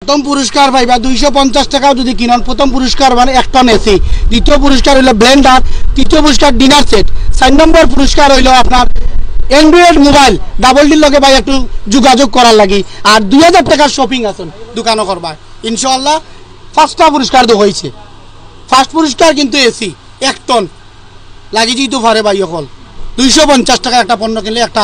প্রথম পুরস্কার পাইবা 250 টাকাও যদি কিনন। প্রথম পুরস্কার মানে 1 টন এসি, দ্বিতীয় পুরস্কার হইল ব্লেন্ডার, তৃতীয় পুরস্কার ডিনার সেট, 4 নম্বর পুরস্কার হইল আপনার অ্যান্ড্রয়েড মোবাইল। ডাবল ডির লগে ভাই একটু যোগাযোগ করার লাগি। আর 2000 টাকার শপিং আছেন দোকানও করবা ইনশাআল্লাহ। ফার্স্টটা পুরস্কার তো হয়েছে, ফার্স্ট পুরস্কার কিন্তু এসি 1 টন লাগি যেতে পারে ভাই। অকল 250 টাকা একটা পণ্য কিনলে একটা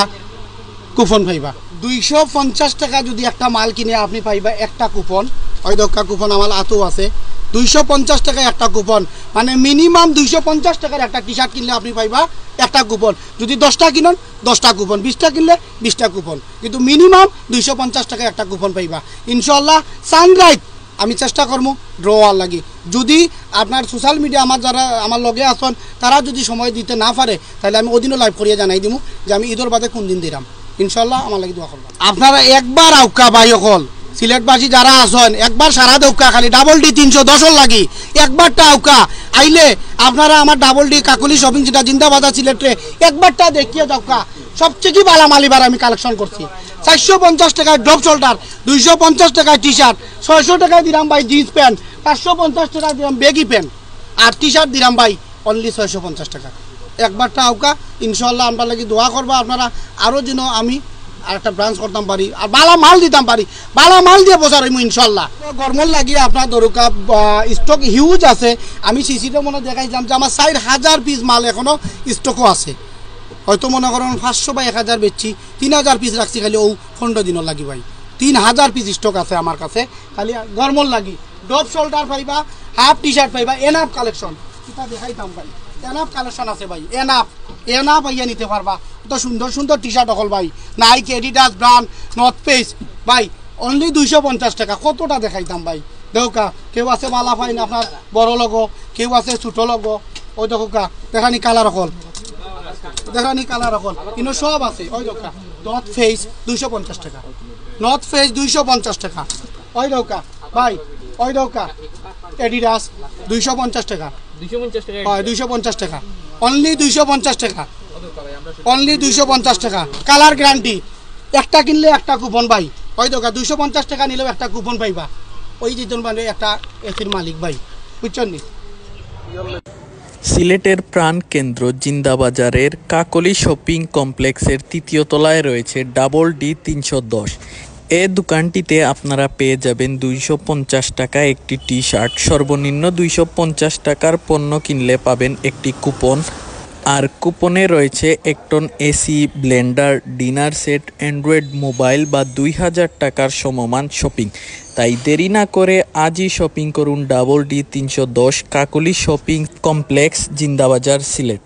কুপন পাইবা। 250 টাকা যদি একটা মাল কিনে আপনি পাইবা একটা কুপন। ওই দক্কা কুপন আমার আতো আছে। 250 টাকায় একটা কুপন, মানে মিনিমাম 250 টাকার একটা টি শার্ট কিনলে আপনি পাইবা একটা কুপন। যদি 10টা কিনেন 10টা কুপন, 20টা কিনলে 20টা কুপন, কিন্তু মিনিমাম 250 টাকায় একটা কুপন পাইবা ইনশাআল্লাহ। সানরাইজ আমি চেষ্টা করবো ড্র হওয়ার লাগি। যদি আপনার সোশ্যাল মিডিয়া আমার যারা আমার লগে আসন তারা যদি সময় দিতে না পারে তাহলে আমি ওদিনও লাইভ করিয়া জানাই দিব যে আমি ঈদের বাদে কোন দিন দিলাম। ইনশাআল্লাহ আমার লাগি দোয়া করবেন। আপনারা একবার আউকা ভাই অকল সিলেটবাসী যারা আসন একবার সারা দৌকা, খালি ডাবল ডি 310 লাগি একবারটা আউকা আইলে আপনারা আমার ডাবল ডি কাকুলি শপিং যেটা জিন্দাবাদা সিলেটে একবারটা দেখিয়ে যাওকা। সবচেয়ে ভালো মালিবার আমি কালেকশন করছি। 450 টাকায় ড্রপ শোল্ডার, 250 টাকায় টি শার্ট, 600 টাকায় দিলাম ভাই জিন্স প্যান্ট, 550 টাকায় দিলাম বেগি প্যান্ট, আর টি শার্ট দিলাম ভাই অনলি 650 টাকা। একবারটা আউকা ইনশাআল্লাহ আমরা লাগি দোয়া করবা আপনারা আরও যেন আমি আর একটা ব্রাঞ্চ করতাম পারি আর বালা মাল দিতাম পারি। বালা মাল দিয়ে বসার হইমু ইনশাআল্লাহ। গরমল লাগিয়ে আপনার দরকা স্টক হিউজ আছে। আমি সিসিতে মনে দেখাইছিলাম যে আমার 4000 পিস মাল এখনো স্টকও আছে। হয়তো মনে করেন 500 বা 1000 বেচছি, 3000 পিস রাখছি খালি ও 15 দিনও লাগি ভাই। 3000 পিস স্টক আছে আমার কাছে খালি গরমল লাগি। ডপ শোল্ডার পাইবা, হাফ টি শার্ট পাইবা, এনাফ কালেকশন এটা দেখাইতাম ভাই। এনাফ কালেকশন আছে ভাই, এনাফ আইয়া নিতে পারবা। কত সুন্দর সুন্দর টি শার্ট অকল ভাই, Nike, Adidas, brand, North Face ভাই অনলি 250 টাকা। কতটা দেখাইতাম ভাই। দেখোকা কেউ আছে মালা ফাইন আপনার বড় লগো, কেউ আছে ছোট লগো। ওই দেখোকা দেখানি কালার অকল, দেখানি কালার অকল কিন্তু সব আছে। ওই দেখোকা নর্থ ফেস 250 টাকা, নর্থ ফেস 250 টাকা। ওই দেখোকা ভাই, ওই দেখোকা এডিডাস 250 টাকা, 250 টাকা অনলি 250 টাকা, অনলি 250 টাকা। কালার গ্যারান্টি, একটা কিনলে একটা কুপন ভাই। ওই দোকা 250 টাকা নিলেও একটা কুপন পাইবা। ওই দিতন মানে একটা এসির মালিক ভাই, বুঝছেন নি। সিলেটের প্রাণ কেন্দ্র জিন্দাবাজারের কাকলি শপিং কমপ্লেক্সের 3য় তলায় রয়েছে ডাবল ডি 310। এ দোকানটিতে আপনারা পেয়ে যাবেন 250 টাকা একটি টি শার্ট, সর্বনিম্ন 250 টাকার পণ্য কিনলে পাবেন একটি কুপন। আর কুপনে রয়েছে 1 ton AC, blender, dinner set, Android mobile বা 2000 টাকার সমমান শপিং। তাই দেরি না করে আজই শপিং করুন ডাবল ডি 310 কাকলি শপিং কমপ্লেক্স জিন্দাবাজার সিলেট।